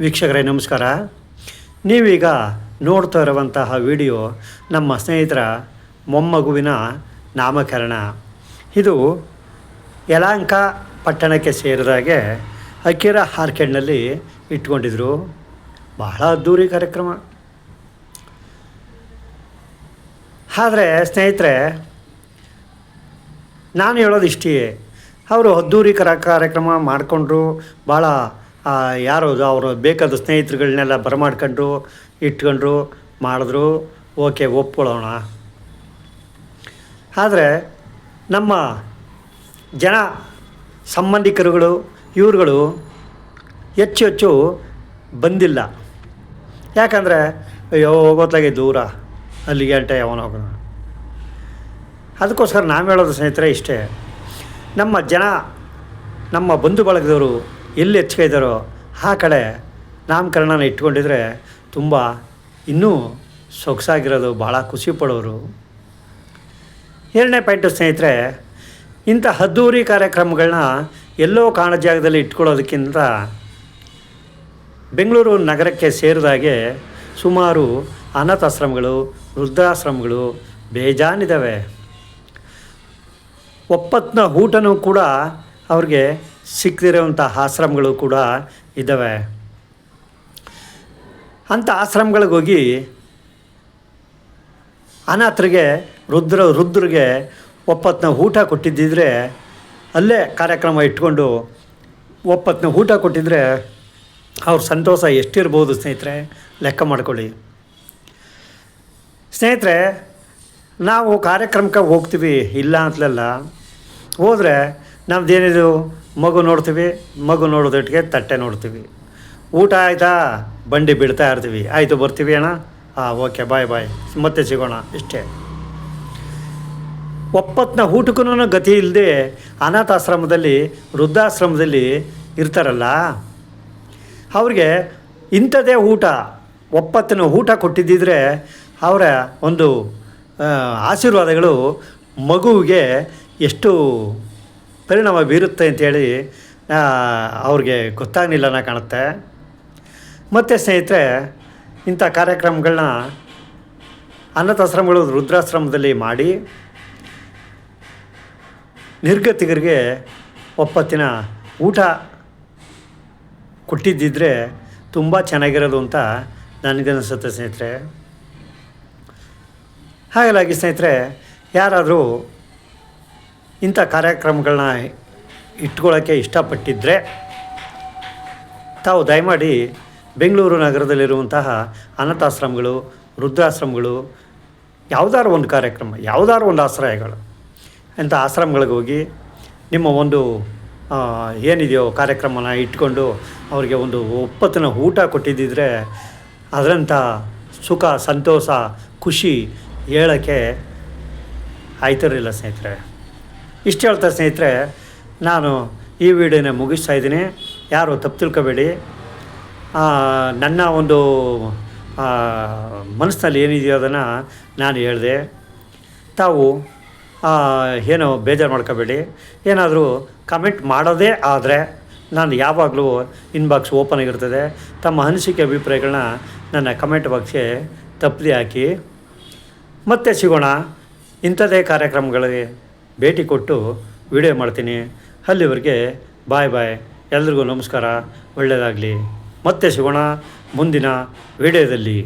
ವೀಕ್ಷಕರೇ ನಮಸ್ಕಾರ. ನೀವೀಗ ನೋಡ್ತಾ ಇರುವಂತಹ ವಿಡಿಯೋ ನಮ್ಮ ಸ್ನೇಹಿತರ ಮೊಮ್ಮಗುವಿನ ನಾಮಕರಣ. ಇದು ಯಲಹಂಕ ಪಟ್ಟಣಕ್ಕೆ ಸೇರಿದಾಗೆ ಅಕ್ಕಿರ ಆರ್ಕೇಡ್ನಲ್ಲಿ ಇಟ್ಕೊಂಡಿದ್ರು. ಬಹಳ ಅದ್ಧೂರಿ ಕಾರ್ಯಕ್ರಮ. ಆದರೆ ಸ್ನೇಹಿತರೆ, ನಾನು ಹೇಳೋದು ಇಷ್ಟೇ, ಅವರು ಅದ್ಧೂರಿ ಕಾರ್ಯಕ್ರಮ ಮಾಡಿಕೊಂಡ್ರು. ಭಾಳ ಯಾರು ಅವರು ಬೇಕಾದ ಸ್ನೇಹಿತರುಗಳನ್ನೆಲ್ಲ ಬರಮಾಡ್ಕೊಂಡ್ರು, ಇಟ್ಕೊಂಡ್ರು, ಮಾಡಿದ್ರು. ಓಕೆ, ಒಪ್ಕೊಳ್ಳೋಣ. ಆದರೆ ನಮ್ಮ ಜನ ಸಂಬಂಧಿಕರುಗಳು ಇವ್ರುಗಳು ಹೆಚ್ಚು ಬಂದಿಲ್ಲ. ಯಾಕಂದರೆ ಅಯ್ಯೋ ಗೊತ್ತಾಗಿ ದೂರ, ಅಲ್ಲಿಗೆ ಗಂಟೆ ಅವನು ಹೋಗೋಣ. ಅದಕ್ಕೋಸ್ಕರ ನಾವು ಹೇಳೋದು ಸ್ನೇಹಿತರೆ ಇಷ್ಟೇ, ನಮ್ಮ ಜನ ನಮ್ಮ ಬಂಧು ಬಳಗದವರು ಎಲ್ಲಿ ಹೆಚ್ಚಿಗೆ ಇದ್ದಾರೋ ಆ ಕಡೆ ನಾಮಕರಣನ ಇಟ್ಕೊಂಡಿದ್ರೆ ತುಂಬ ಇನ್ನೂ ಸೊಗಸಾಗಿರೋದು, ಭಾಳ ಖುಷಿ ಪಡೋರು. ಎರಡನೇ ಪಾಯಿಂಟು ಸ್ನೇಹಿತರೆ, ಇಂಥ ಅದ್ಧೂರಿ ಕಾರ್ಯಕ್ರಮಗಳನ್ನ ಎಲ್ಲೋ ಕಾಣೋ ಜಾಗದಲ್ಲಿ ಇಟ್ಕೊಳ್ಳೋದಕ್ಕಿಂತ ಬೆಂಗಳೂರು ನಗರಕ್ಕೆ ಸೇರಿದಾಗೆ ಸುಮಾರು ಅನಾಥಾಶ್ರಮಗಳು, ವೃದ್ಧಾಶ್ರಮಗಳು ಬೇಜಾನಿದ್ದಾವೆ. ಒಪ್ಪತ್ತಿನ ಊಟನೂ ಕೂಡ ಅವ್ರಿಗೆ ಸಿಕ್ಕದಿರೋವಂಥ ಆಶ್ರಮಗಳು ಕೂಡ ಇದ್ದಾವೆ. ಅಂಥ ಆಶ್ರಮಗಳಿಗೆ ಹೋಗಿ ಅನಾಥರಿಗೆ, ವೃದ್ಧರಿಗೆ ಒಪ್ಪತ್ತಿನ ಊಟ ಕೊಟ್ಟಿದ್ದಿದ್ರೆ, ಅಲ್ಲೇ ಕಾರ್ಯಕ್ರಮ ಇಟ್ಕೊಂಡು ಒಪ್ಪತ್ತಿನ ಊಟ ಕೊಟ್ಟಿದ್ದರೆ ಅವ್ರ ಸಂತೋಷ ಎಷ್ಟಿರ್ಬೋದು ಸ್ನೇಹಿತರೆ, ಲೆಕ್ಕ ಮಾಡ್ಕೊಳ್ಳಿ. ಸ್ನೇಹಿತರೆ, ನಾವು ಕಾರ್ಯಕ್ರಮಕ್ಕೆ ಹೋಗ್ತೀವಿ, ಇಲ್ಲ ಅಂತಲಲ್ಲ. ಹೋದರೆ ನಮ್ಮದೇನಿದು, ಮಗು ನೋಡ್ತೀವಿ, ಮಗು ನೋಡೋದೊಟ್ಟಿಗೆ ತಟ್ಟೆ ನೋಡ್ತೀವಿ. ಊಟ ಆಯಿತಾ, ಬಂಡಿ ಬಿಡ್ತಾ ಇರ್ತೀವಿ. ಆಯಿತು, ಬರ್ತೀವಿ ಅಣ್ಣ, ಓಕೆ, ಬಾಯ್, ಮತ್ತೆ ಸಿಗೋಣ, ಇಷ್ಟೇ. ಒಪ್ಪತ್ತಿನ ಊಟಕ್ಕೂ ಗತಿ ಇಲ್ಲದೆ ಅನಾಥಾಶ್ರಮದಲ್ಲಿ, ವೃದ್ಧಾಶ್ರಮದಲ್ಲಿ ಇರ್ತಾರಲ್ಲ, ಅವ್ರಿಗೆ ಇಂಥದ್ದೇ ಊಟ, ಒಪ್ಪತ್ತಿನ ಊಟ ಕೊಟ್ಟಿದ್ದಿದ್ರೆ ಅವರ ಒಂದು ಆಶೀರ್ವಾದಗಳು ಮಗುವಿಗೆ ಎಷ್ಟು ಪರಿಣಾಮ ಬೀರುತ್ತೆ ಅಂಥೇಳಿ ಅವ್ರಿಗೆ ಗೊತ್ತಾಗಲಿಲ್ಲನ ಕಾಣುತ್ತೆ. ಮತ್ತು ಸ್ನೇಹಿತರೆ, ಇಂಥ ಕಾರ್ಯಕ್ರಮಗಳನ್ನ ಅನಾಥಾಶ್ರಮಗಳು, ವೃದ್ಧಾಶ್ರಮದಲ್ಲಿ ಮಾಡಿ ನಿರ್ಗತಿಕರಿಗೆ ಒಪ್ಪತ್ತಿನ ಊಟ ಕೊಟ್ಟಿದ್ದಿದ್ರೆ ತುಂಬ ಚೆನ್ನಾಗಿರೋದು ಅಂತ ನನಗನ್ನಿಸುತ್ತೆ ಸ್ನೇಹಿತರೆ. ಹಾಗಾಗಿ ಸ್ನೇಹಿತರೆ, ಯಾರಾದರೂ ಇಂಥ ಕಾರ್ಯಕ್ರಮಗಳನ್ನ ಇಟ್ಕೊಳ್ಳೋಕ್ಕೆ ಇಷ್ಟಪಟ್ಟಿದ್ದರೆ ತಾವು ದಯಮಾಡಿ ಬೆಂಗಳೂರು ನಗರದಲ್ಲಿರುವಂತಹ ಅನಾಥಾಶ್ರಮಗಳು, ವೃದ್ಧಾಶ್ರಮಗಳು, ಯಾವುದಾದ್ರು ಒಂದು ಕಾರ್ಯಕ್ರಮ, ಯಾವುದಾದ್ರು ಒಂದು ಆಶ್ರಯಗಳು, ಇಂಥ ಆಶ್ರಮಗಳಿಗೆ ಹೋಗಿ ನಿಮ್ಮ ಒಂದು ಏನಿದೆಯೋ ಕಾರ್ಯಕ್ರಮನ ಇಟ್ಕೊಂಡು ಅವರಿಗೆ ಒಂದು ಒಪ್ಪತ್ತಿನ ಊಟ ಕೊಟ್ಟಿದ್ದಿದ್ರೆ ಅದರಂಥ ಸುಖ, ಸಂತೋಷ, ಖುಷಿ ಹೇಳೋಕ್ಕೆ ಆಯ್ತಿರಲಿಲ್ಲ ಸ್ನೇಹಿತರೆ. ಇಷ್ಟು ಹೇಳ್ತಾ ಸ್ನೇಹಿತರೆ, ನಾನು ಈ ವಿಡಿಯೋನ ಮುಗಿಸ್ತಾ ಇದ್ದೀನಿ. ಯಾರು ತಪ್ಪು ತಿಳ್ಕೊಬೇಡಿ. ನನ್ನ ಒಂದು ಮನಸ್ಸಿನಲ್ಲಿ ಏನಿದೆಯೋ ಅದನ್ನು ನಾನು ಹೇಳಿದೆ. ತಾವು ಏನೋ ಬೇಜಾರು ಮಾಡ್ಕೋಬೇಡಿ. ಏನಾದರೂ ಕಮೆಂಟ್ ಮಾಡೋದೇ ಆದರೆ ನಾನು ಯಾವಾಗಲೂ ಇನ್ಬಾಕ್ಸ್ ಓಪನ್ ಆಗಿರ್ತದೆ. ತಮ್ಮ ಅನಿಸಿಕೆ, ಅಭಿಪ್ರಾಯಗಳನ್ನ ನನ್ನ ಕಮೆಂಟ್ ಬಾಕ್ಸ್ಗೆ ತಪ್ಪದೆ ಹಾಕಿ. ಮತ್ತೆ ಸಿಗೋಣ. ಇಂಥದ್ದೇ ಕಾರ್ಯಕ್ರಮಗಳಿಗೆ ಭೇಟಿ ಕೊಟ್ಟು ವಿಡಿಯೋ ಮಾಡ್ತೀನಿ. ಅಲ್ಲಿವರೆಗೆ ಬಾಯ್. ಎಲ್ರಿಗೂ ನಮಸ್ಕಾರ, ಒಳ್ಳೆಯದಾಗಲಿ. ಮತ್ತೆ ಸಿಗೋಣ ಮುಂದಿನ ವಿಡಿಯೋದಲ್ಲಿ.